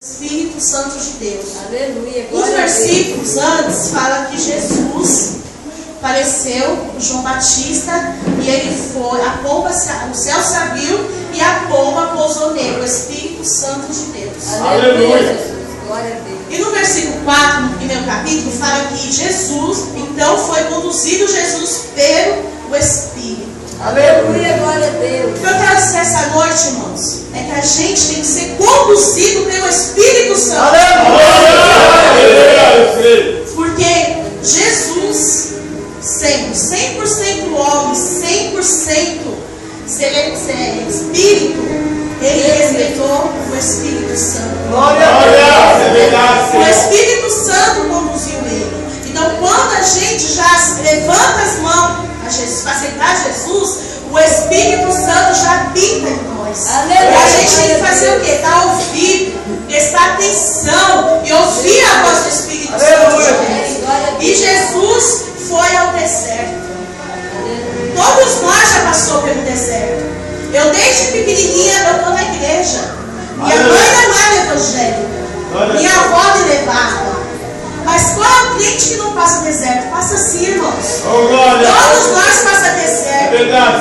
Espírito Santo de Deus. Aleluia. Os versículos antes fala que Jesus apareceu com João Batista e ele foi, o céu se abriu e a pomba pousou nele, o Espírito Santo de Deus. Aleluia. Jesus. Glória a Deus. E no versículo 4, no primeiro capítulo, fala que Jesus, então foi conduzido pelo Espírito. Aleluia, glória a Deus. O que eu quero dizer essa noite, irmãos, é que a gente tem que ser conduzido pelo Espírito Santo. Aleluia! Porque Jesus, sempre, 100% homem, 100% Espírito, ele respeitou o Espírito Santo. Glória! O Espírito Santo conduziu ele. Então, quando a gente já levanta as mãos para aceitar Jesus, o Espírito Santo já habita em nós. Aleluia. E a gente tem que fazer o quê? Dar ouvido, prestar atenção e ouvir a voz do Espírito Santo. E Jesus foi ao deserto. Todos nós já passamos pelo deserto. Eu desde pequenininha eu estou na igreja. Minha mãe não era evangélica. Minha avó me levava. Mas qual é o crente que não passa deserto? Passa sim, irmãos. Todos nós passamos deserto.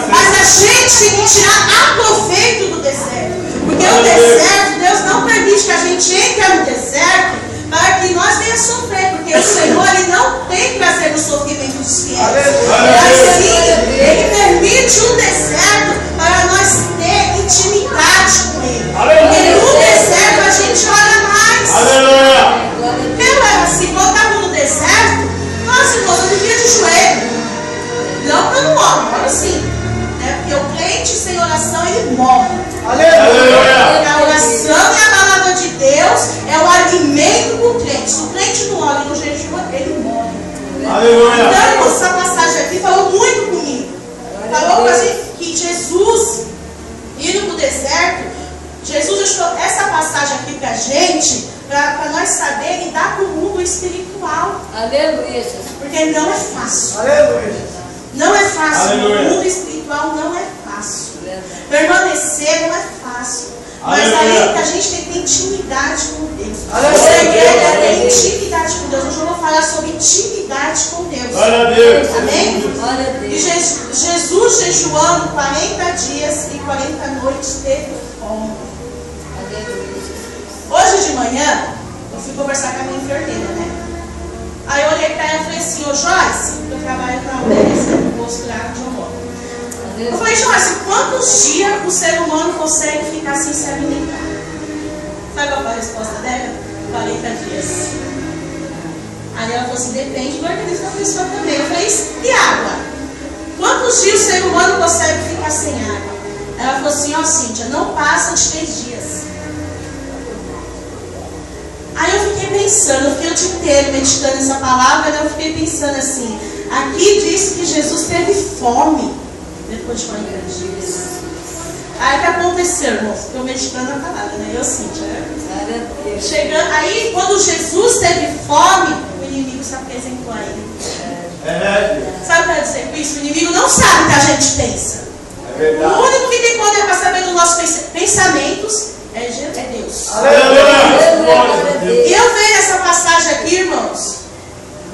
Mas a gente tem que tirar proveito do deserto. Porque o deserto, Deus não permite que a gente entre no deserto para que nós venhamos sofrer. Porque o Senhor, Ele não tem prazer no sofrimento dos fiéis. Mas sim, Ele permite um deserto para nós ter intimidade com Ele. Porque no deserto a gente ora mais. Eu era assim, quando eu estava no deserto, nossa, irmão, eu vivia de joelho. Não que eu não oro, oro sim. Né? Porque o crente sem oração, ele morre. Porque a oração e a palavra de Deus é o alimento para o crente. Se o crente não ora e não jejua, ele morre. Então, irmão, essa passagem aqui falou muito comigo. Falou para a gente que Jesus, indo para o deserto, Jesus deixou essa passagem aqui para a gente, para nós saber lidar com o mundo espiritual. Aleluia, Jesus. Porque não é fácil. Não é fácil. O mundo espiritual não é fácil. Permanecer não é fácil. Mas aí que a gente tem que ter intimidade com Deus. O segredo é ter intimidade com Deus. Hoje eu vou falar sobre intimidade com Deus. Amém? E Jesus jejuando 40 dias e 40 noites teve fome. Hoje de manhã, eu fui conversar com a minha enfermeira, né? Aí eu olhei para ela e falei assim, ô Joyce, eu trabalho para a UBS, no posto lá onde eu moro. Eu falei, Joyce, quantos dias o ser humano consegue ficar sem se alimentar? Sabe qual foi a resposta dela? 40 dias. Aí ela falou assim, depende do organismo da pessoa também. Eu falei, e água? Quantos dias o ser humano consegue ficar sem água? Ela falou assim, ó Cíntia, não passa de 3 dias. Aí eu fiquei pensando, eu fiquei o dia inteiro meditando essa palavra, e eu fiquei pensando assim, aqui diz que Jesus teve fome depois de 40 dias. Aí o que aconteceu, irmãos? Eu meditando a palavra, né? Eu senti, né? Chegando, aí quando Jesus teve fome, o inimigo se apresentou a ele. Sabe o que eu quero dizer com isso? O inimigo não sabe o que a gente pensa. O único que tem poder para saber dos nossos pensamentos é Deus. E eu vejo essa passagem aqui, irmãos.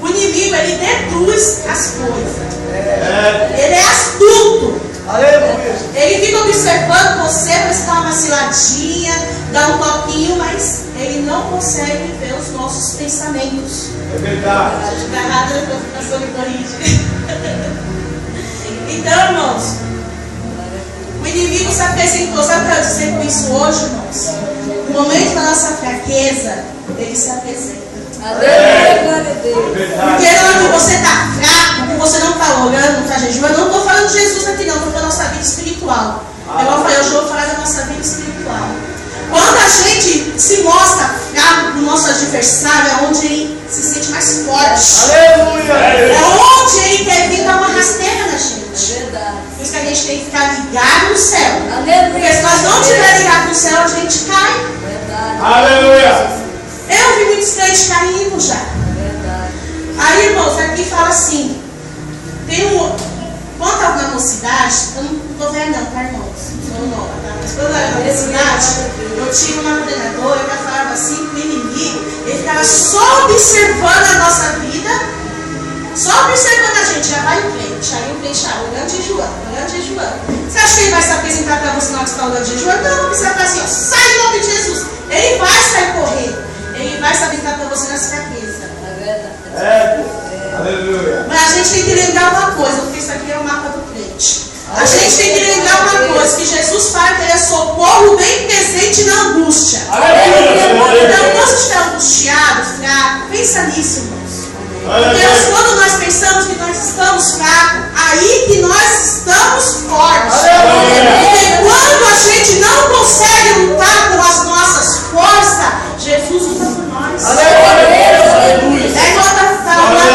O inimigo, ele deduz as coisas. Ele é astuto. Ele fica observando você para você dar uma vaciladinha, dar um toquinho, mas ele não consegue ver os nossos pensamentos. Então, irmãos, o inimigo se apresentou. Sabe o que eu quero dizer com isso hoje, irmãos? No momento da nossa fraqueza, ele se apresenta. Porque quando você está fraco, quando você não está orando, não está jejuando, eu não estou falando de Jesus aqui não, estou falando da nossa vida espiritual. Eu hoje vou falar da nossa vida espiritual. Quando a gente se mostra fraco para o nosso adversário, é onde ele se sente mais forte. É onde ele quer vir dar uma rasteira na gente. Por isso que a gente tem que ficar ligado no céu. Porque se nós não estivermos ligados no céu, a gente cai. Eu vi muitos crentes caindo já. Aí, irmãos, aqui fala assim. Quando eu estava na mocidade, eu não estou velha não, tá, irmãos? Sou nova, tá? Mas quando eu era na mocidade, eu tinha uma coordenadora que ela falava assim, observando a nossa vida, só observando a gente, já vai o crente. Aí o crente orando e jejuando. Você acha que ele vai se apresentar para você na hora que está orando e jejuando? Não, você vai falar assim, ó, sai em nome de Jesus. Ele vai sair correndo. Ele vai se apresentar para você nas fraquezas. Aleluia. Mas a gente tem que lembrar uma coisa, porque isso aqui é o mapa do crente. A gente tem que lembrar uma coisa, que Jesus fala que ele é socorro bem presente na angústia. Então, quando você estiver angustiado, fraco, pensa nisso, irmãos. Porque quando nós pensamos que nós estamos fracos, aí que nós estamos fortes. Porque quando a gente não consegue lutar com as nossas forças, Jesus luta por nós. É igual na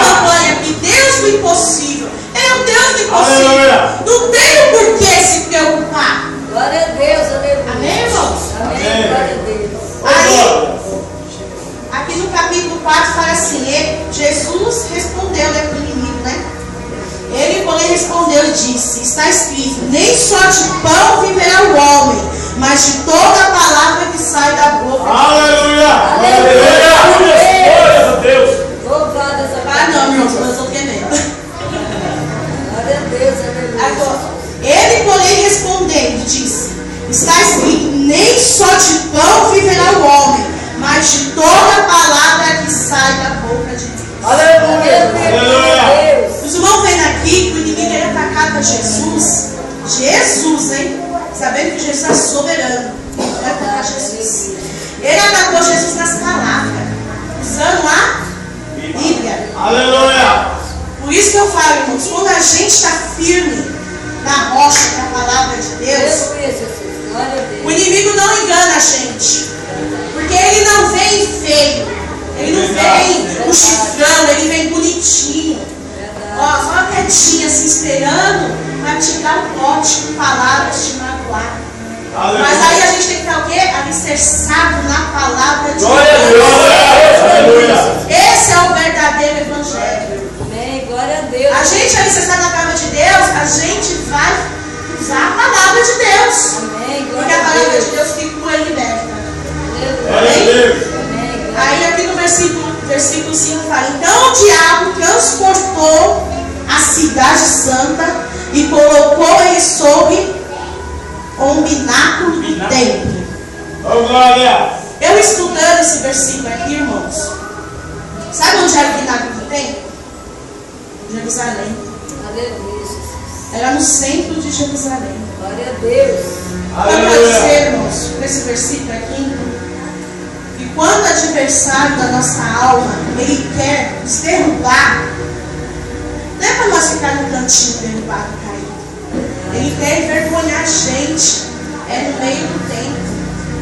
campanha, que Deus do impossível. É o Deus do impossível. Não tem por que se preocupar. Glória a Deus, aleluia. Amém, irmãos? Amém, glória a Deus. Aí, aqui no capítulo 4 fala assim, Jesus respondeu para o inimigo, né? Ele, porém, respondeu e disse, está escrito, nem só de pão viverá o homem, mas de toda a palavra que sai da boca. Aleluia! Aleluia! Glória a Deus! Louvado essa Ah, não, irmãos, mas eu estou tremendo. Glória a Deus, aleluia. Agora, ele, porém, respondendo, disse, está escrito, nem só de pão viverá o homem, mas de toda a palavra que sai da boca de Deus. Aleluia! Os irmãos vendo aqui que o inimigo ele atacava Jesus. Jesus, hein? Sabendo que Jesus é soberano. Ele vai atacar Jesus. Ele atacou Jesus nas palavras, usando a Bíblia. Aleluia! Por isso que eu falo, irmãos, quando a gente está firme na rocha, na palavra de Deus, Aleluia, Jesus. Glória a Deus. o inimigo não engana a gente. Porque ele não vem feio. Ele não vem com chifrão, ele vem bonitinho. Ó, só quietinho, assim, esperando para te dar um pote com palavras, te magoar. Mas aí a gente tem que estar o quê? Alicerçado na palavra de Glória a Deus! Aleluia! Esse é o verdadeiro evangelho. Amém, glória a Deus. A gente alicerçado na palavra de Deus, a gente vai usar a palavra de Deus. Amém, Porque glória a a palavra Deus. de Deus que cura e liberta. Glória a Deus! Amém, glória Aí aqui no versículo 5 fala, então o diabo transportou a cidade santa e colocou ele sobre um bináculo do templo. Oh, glória! Eu estudando esse versículo aqui, irmãos, sabe onde era o bináculo do templo? Jerusalém. Aleluia, Jesus. Era no centro de Jerusalém. Glória a Deus. Para dizer, irmãos, nesse versículo aqui, que quando o adversário da nossa alma, ele quer nos derrubar, não é para nós ficar no cantinho derrubado, caído. Ele quer envergonhar a gente, no meio do templo.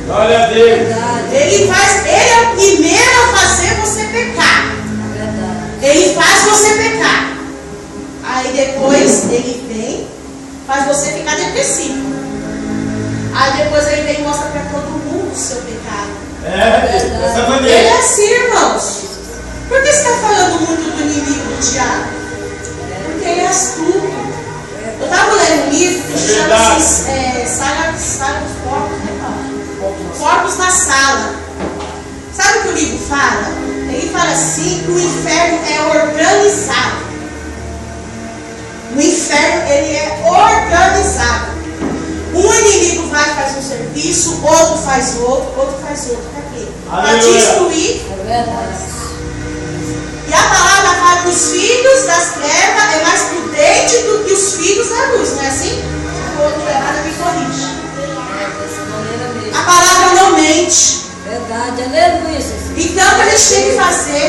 Glória a Deus! Verdade, Ele é o primeiro a fazer você pecar. verdade. Ele faz você pecar. Aí depois ele vem, faz você ficar depressivo. Aí depois ele vem e mostra para todo mundo o seu pecado. Dessa Ele maneira. é assim, irmãos. Por que você está falando muito do inimigo, do diabo? Porque ele é astuto. Eu estava lendo um livro que se chama assim, Saga dos Corpos, né, Paulo? Corpos na Sala. Sabe o que o livro fala? Ele fala assim que o inferno é organizado. O inferno, ele é organizado. Um inimigo vai e faz um serviço, outro faz outro faz outro. Para quê? Para destruir. É verdade. E a palavra fala que os filhos das trevas é mais prudente do que os filhos da luz, não é assim? Se for errado, me corrige. Dessa maneira mesmo. A palavra não mente. Verdade, aleluia, Jesus. Então o que a gente tem que fazer?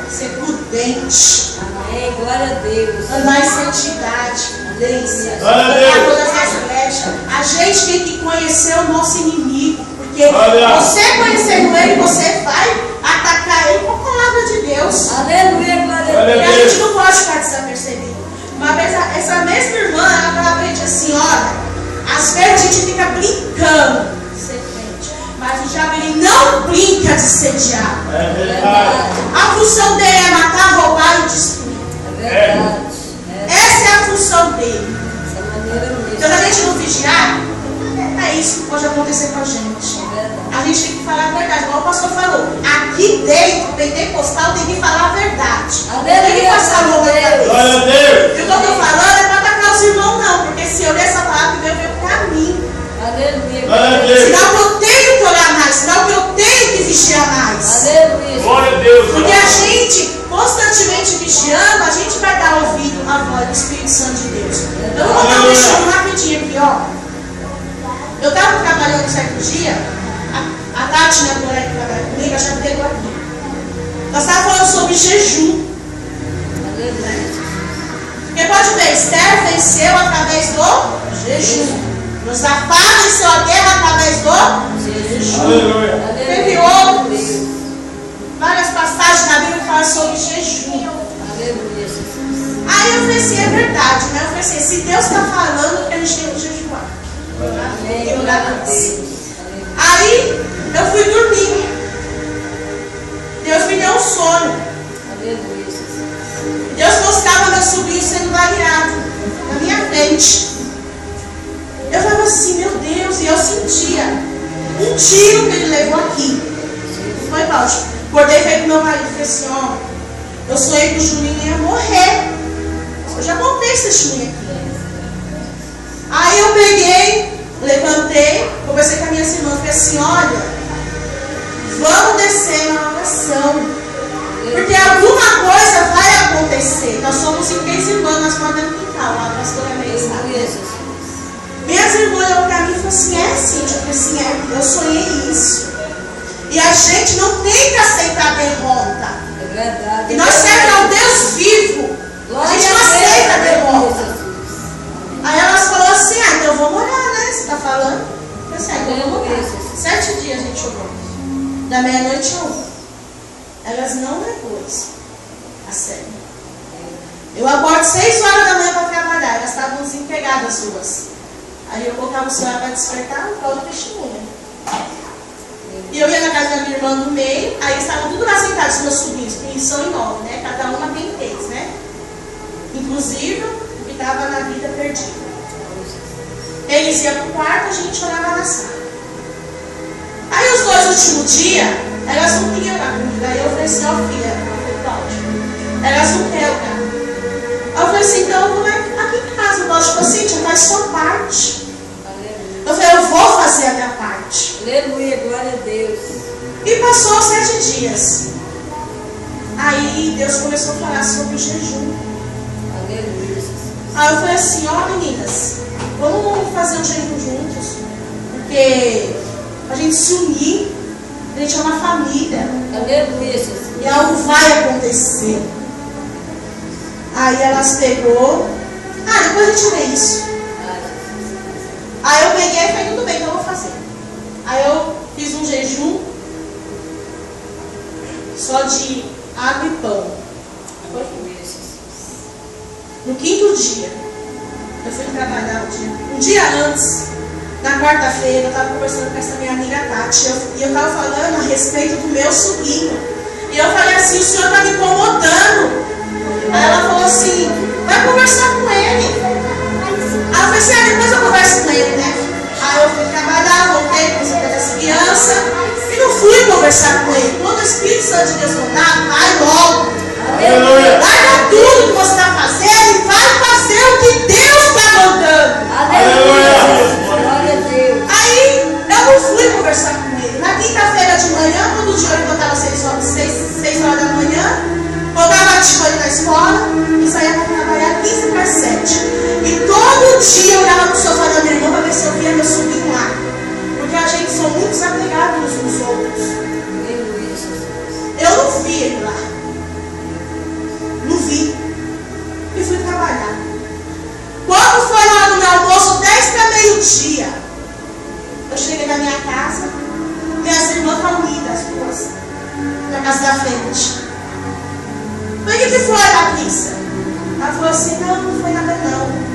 Ser prudente. Amém, glória a Deus. Andar em santidade, prudência. Glória a Deus. Andar todas as brechas. A gente tem que conhecer o nosso inimigo. Porque Glória. você conhecendo ele, você vai atacar ele com a palavra de Deus. Aleluia, glória a Glória E Deus. a gente não pode ficar desapercebido. Uma vez essa mesma irmã, ela falava pra gente assim, olha, às vezes a gente fica brincando de ser crente, mas o diabo ele não brinca de ser diabo. É verdade. A função dele é matar, roubar e destruir. É verdade. Essa é a função dele. Dessa maneira mesmo. Então, se a gente não vigiar, é isso que pode acontecer com a gente. É verdade. A gente tem que falar a verdade, igual o pastor falou. Aqui aqui dentro, pentecostal, tem que falar a verdade. Não tem que Aleluia, passar a mão na cabeça. Glória a Deus. E o que eu estou falando é para atacar os irmãos, não. Porque se eu ler essa palavra, Deus veio para mim. Aleluia. Glória a Deus. Sinal que eu tenho que orar mais. Sinal que eu tenho que vigiar mais. Aleluia. Glória a Deus. Porque a gente, constantemente vigiando, a gente vai dar ouvido à voz do Espírito Santo de Deus. Eu vou contar um testemunho rapidinho aqui, ó. Eu estava trabalhando certo dia, a Tati, minha colega que trabalha comigo, já pegou aqui. Nós estávamos falando sobre jejum. Porque pode ver, Esther venceu através do jejum. Josafá venceu a guerra através do jejum. Aleluia. Teve outros. Várias passagens na Bíblia que falam sobre jejum. Aí eu falei assim, é verdade, né? Eu falei assim, se Deus está falando, que a gente tem que jejuar. E orar mais. Aí eu fui dormir. Deus me deu um sono. Deus mostrava meu sobrinho sendo baleado na minha frente. Eu falava assim, meu Deus, e eu sentia um tiro que ele levou aqui. Foi baixo. Acordei e falei pro meu marido, falei assim, ó, eu sonhei que o Juninho ia morrer. Eu já contei esse testemunho aqui. Aí eu peguei, levantei, conversei com a minha irmã, falei assim, olha, vamos descer na oração. Porque alguma coisa vai acontecer. Nós somos em 15 irmãs, nós podemos quintal, lá, a pastora Meia sabe. Minhas irmãs olhou para mim e falou assim, é sim, eu falei assim, é, eu sonhei isso. E a gente não tem que aceitar a derrota. É verdade. E nós servimos ao Deus vivo. A gente não aceita a derrota. Aí elas falaram assim, ah, então vamos orar, né? Você está falando? Eu falei assim, então vamos orar. 7 dias a gente orou. Da meia-noite a 1. Elas não levou isso a sério. Eu acordo 6 horas da manhã para trabalhar. Elas estavam desempregadas as duas. Aí eu colocava o celular para despertar para outra testemunha. E eu ia na casa da minha irmã no meio. Aí estavam tudo lá sentados, meus sobrinhos, que são em 9, né? Cada uma tem 3, né? Inclusive o que estava na vida perdida. Eles iam para o quarto, a gente orava na sala. Aí os 2 últimos dias, elas não queriam orar comigo. Aí eu falei assim, ó filha, elas não querem orar. Aí eu falei assim, então não é aqui em casa. Lógico assim, tia, faz sua parte. Eu falei, eu vou fazer a minha parte. Aleluia, glória a Deus. E passou 7 dias. Aí Deus começou a falar sobre o jejum. Aleluia. Aí eu falei assim, ó meninas, vamos fazer um jejum juntos. Porque a gente se unir, a gente é uma família. Aleluia. E algo vai acontecer. Aí elas pegou. Ah, depois a gente vê isso. Aí eu peguei e falei, tudo bem, então eu vou fazer. Aí eu fiz um jejum só de água e pão. No 5º dia, eu fui trabalhar um dia antes, na quarta-feira, eu estava conversando com essa minha amiga Tati, e eu estava falando a respeito do meu sobrinho. E eu falei assim, o senhor está me incomodando. Aí ela falou assim, vai conversar com ele. Aí eu falei assim, depois eu converso com ele, né? Aí eu fui trabalhar, voltei com as crianças e não fui conversar com ele. Quando o Espírito Santo de Deus mandar, vai logo. Aleluia. Larga tudo que você está fazendo e vai fazer o que Deus está mandando. Aleluia. Glória a Deus. Aí eu não fui conversar com ele. Na quinta-feira de manhã, quando o dia eu levantava 6 horas da manhã, botava a Tiffany na escola e saía para trabalhar 15 para 7. E todo dia eu olhava no sofá da minha irmã para ver se eu via meu sobrinho lá. Porque a gente são muito desapegados uns nos outros. Eu não vi ele lá. Não vi. E fui trabalhar. Quando foi na hora do meu almoço, 10 para meio-dia, eu cheguei na minha casa, minhas irmãs estavam unidas, as duas, na casa da frente. Mas o que foi, Patrícia? Ela falou assim, não foi nada não.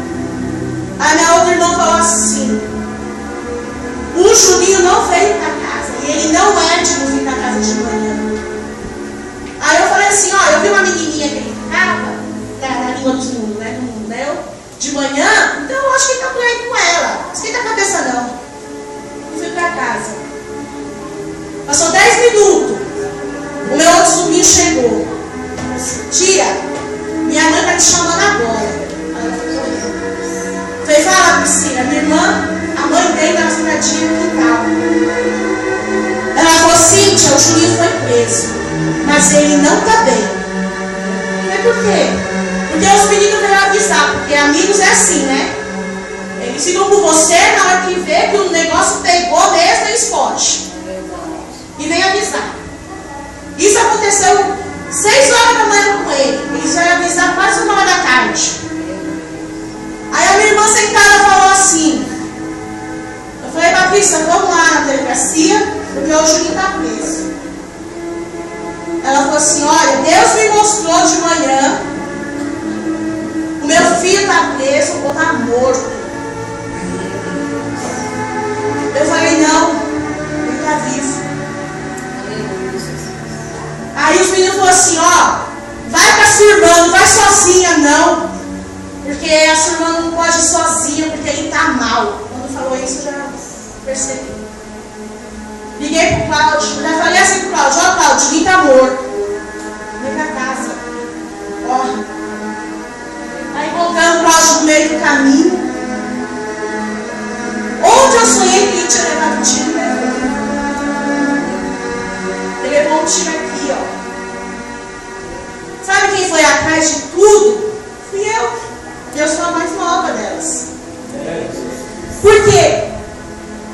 Aí minha outra irmã falou assim, o Juninho não veio para casa, e ele não é de não vir para casa de manhã. Aí eu falei assim, ó, eu vi uma menininha que ele ficava, na língua dos mundos, né, no mundo, né, de manhã, então eu acho que ele está por aí com ela, não esquenta a cabeça não. E fui para casa. Passou 10 minutos, o menino chegou. Tia, minha mãe está te chamando agora. Falei, fala, Priscila, minha irmã, a mãe dele estava sentadinha no quintal. Ela falou, Cíntia, o Juninho foi preso, mas ele não está bem. Falei, por quê? Porque os meninos vieram avisar, porque amigos é assim, né? Eles ficam com você, na hora que vê que o negócio pegou mesmo, eles fogem. E vem avisar. Isso aconteceu 6 horas da manhã com ele. Eles vieram avisar quase 1 hora da tarde. Aí a minha irmã sentada falou assim. Eu falei, Patrícia, vamos lá na delegacia, porque hoje o Juninho está preso. Ela falou assim, olha, Deus me mostrou de manhã, o meu filho está preso, ou está morto. Eu falei, não, ele está vivo. Aí os meninos falaram assim, ó, vai com a sua irmã, não vai sozinha não. Porque a sua irmã não pode ir sozinha, porque ele está mal. Quando falou isso, eu já percebi. Liguei pro Cláudio, já falei assim pro Cláudio, ó Cláudio, ele está morto. Vem pra casa. Corre. Aí encontramos o Cláudio no meio do caminho. Onde eu sonhei que ele tinha levado um tiro, ele levou. Ele levou um tiro aqui, ó. Sabe quem foi atrás de tudo? Fui eu. Eu sou a mais nova delas. Por quê?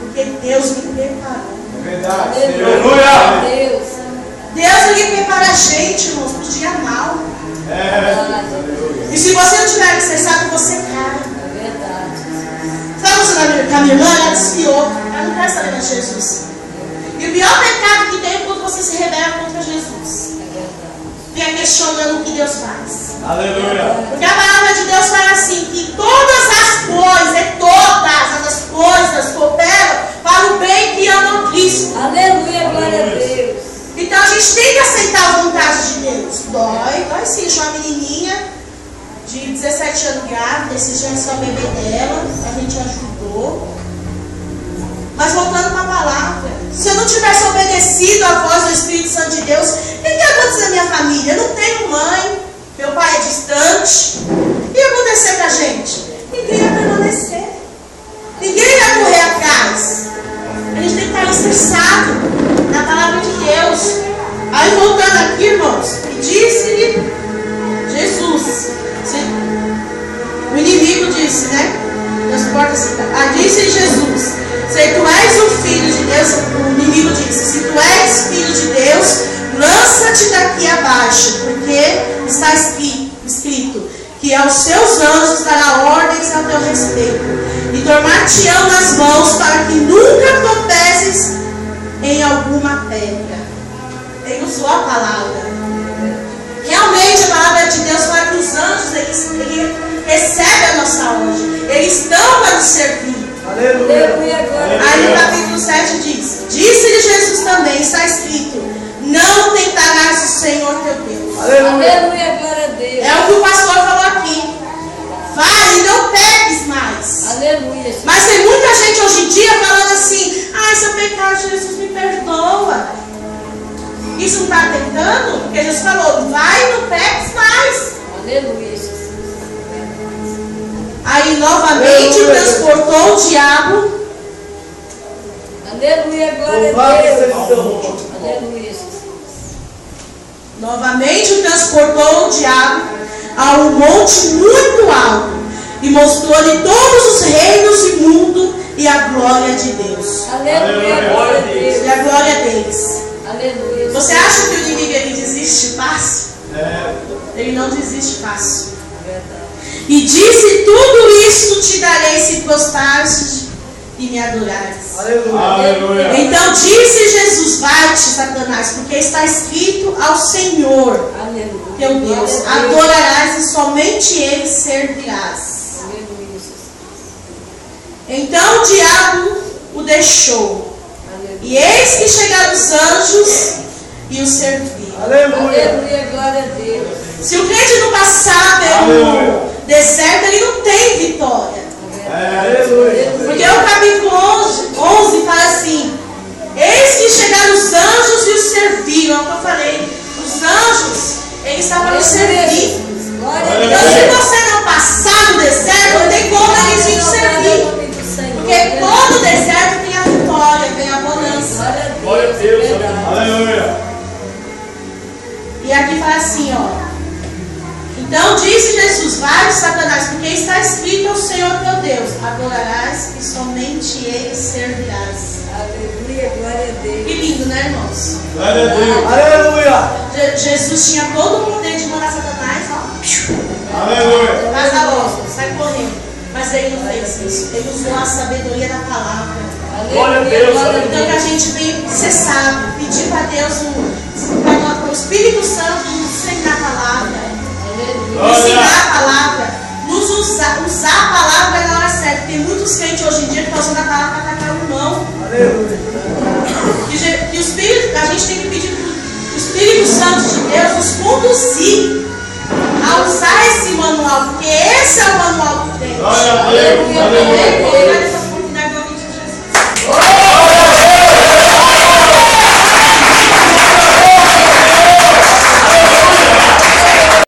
Porque Deus me preparou. Verdade. Aleluia. Deus ele prepara a gente, irmãos, pro dia mal. E se você não tiver acessado, você cai. É verdade. Sabe você com a minha irmã? Ela desfiou. Ela não quer saber de Jesus. E o pior pecado que tem é quando você se rebela contra Jesus. Fica questionando o que Deus faz. Aleluia. Porque a palavra de Deus fala assim, que todas as coisas cooperam para o bem que ama a Cristo. Aleluia, glória a Deus. Então a gente tem que aceitar a vontade de Deus. Dói sim. Tinha uma menininha de 17 anos grávida, esse já é só o bebê dela, a gente ajudou. Mas voltando para a palavra, se eu não tivesse obedecido à voz do Espírito Santo de Deus, o que ia acontecer na minha família? Eu não tenho mãe, meu pai é distante. O que ia acontecer com a gente? Ninguém ia permanecer. Ninguém ia correr atrás. A gente tem que estar estressado na palavra de Deus. Aí voltando aqui, irmãos, e disse-lhe Jesus. O inimigo disse, né? Disse Jesus, se tu és o filho de Deus, o inimigo disse, se tu és filho de Deus, lança-te daqui abaixo, porque está escrito que aos seus anjos dará ordens a teu respeito, e tomar-te-ão nas mãos para que nunca tropeces em alguma pedra. Ele usou a palavra. Realmente a palavra de Deus fala que os anjos eles recebem a nossa ordem. Eles estão para nos servir. Aleluia. Aí no capítulo 7 diz, disse-lhe Jesus também, está escrito, não tentarás o Senhor teu Deus. Aleluia, glória a Deus. É o que o pastor falou aqui. Vai e não peques mais. Aleluia. Mas tem muita gente hoje em dia falando assim, se eu pecar, Jesus me perdoa. Isso não está tentando? Porque Jesus falou, vai e não peques mais. Aleluia. Aí novamente transportou o diabo. Aleluia, glória a Deus. Aleluia. Novamente transportou o diabo a um monte muito alto e mostrou-lhe todos os reinos do mundo e a glória de Deus. Aleluia, glória a Deus. E a glória deles. Aleluia. Você acha que o inimigo ele desiste fácil? Ele não desiste fácil. E disse, tudo isso te darei se prostrares e me adorares. Aleluia. Então disse Jesus, vai-te, Satanás, porque está escrito ao Senhor, Aleluia. teu Deus, adorarás e somente Ele servirás. Aleluia. Então o diabo o deixou. E eis que chegaram os anjos e o serviram. Aleluia, glória a Deus. Se o crente não passar pelo deserto, ele não tem vitória. Porque o capítulo 11 fala assim, eis que chegaram os anjos e os serviram. É o que eu falei. Os Aleluia. E aqui fala assim, ó. Então disse Jesus, vai, Satanás, porque está escrito ao Senhor teu Deus, adorarás e somente Ele servirás. Aleluia, glória a Deus. Que lindo, né, irmãos? Glória a Deus. Aleluia. Jesus tinha todo o poder de mandar Satanás, ó. Aleluia. Vaza logo, sai correndo. Mas Ele não fez isso. Ele usou a sabedoria da palavra. Glória a Deus. Então que a gente tem que ser sábio, pedir para Deus, para o Espírito Santo nos ensinar a palavra. Ensinar a palavra, nos usar a palavra na hora certa. Tem muitos crentes hoje em dia que estão usando a palavra para atacar o irmão. Que o Espírito, a gente tem que pedir para o Espírito Santo de Deus nos conduzir a usar esse manual, porque esse é o manual que tem. Glória a Deus. Aleluia.